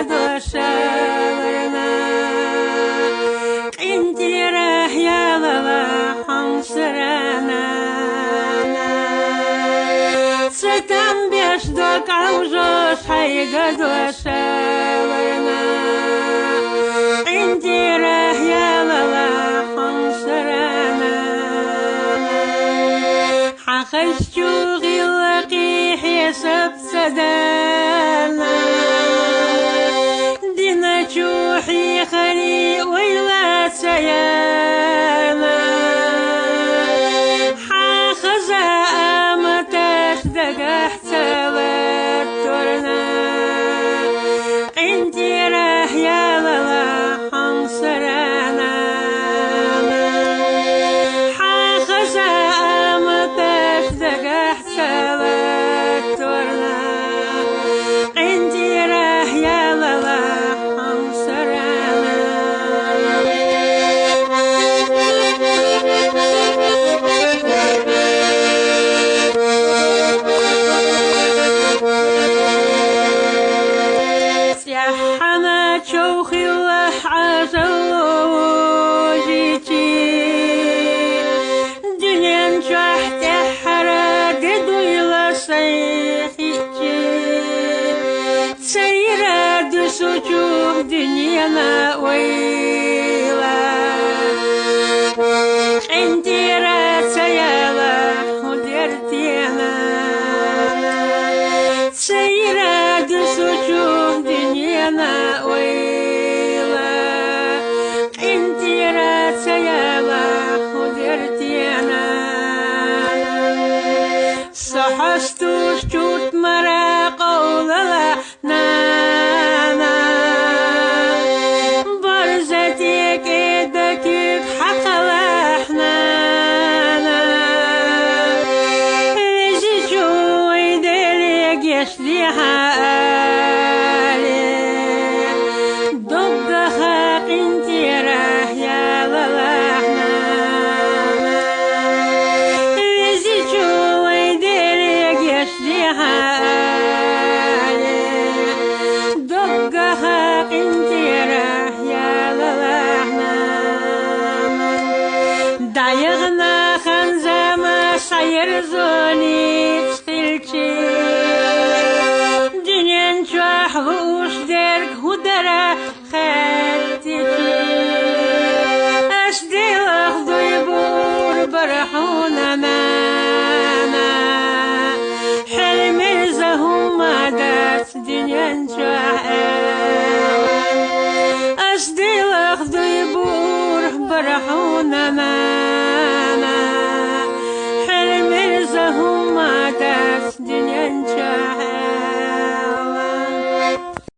دوشالرنا انتره يا بابا حنصرنا ستم بيشدك عوجوش حيقة دوشالرنا انتره يا بابا حنصرنا حخشتوغي لقيح يسب سدانا دينا جوحي خلي ويلا سيانا حاخزا امتاش دقح تبترنا عندي راه يا بابا حنصرنا حاخزا امتاش دقح تبترنا عندي راه يا بابا حنا شوخي الله عزوجتي دنيا نجحت حراد دويلا صيحتي سيراد سجوه دنيانا ويلا عندي راس يالا ودرتينا سيراد سجوه دنيانا ويلا عندي راس يالا ودرتينا صحستوش جوت مراق ولا نانا برزتك ايدك حق لحنانا ليجي جوي دليق يشليها دايغنا خنزما صير زوني تخلتي دنيا نجوح وش درك هدرا خالتي أشدي أخذ يبور برحونا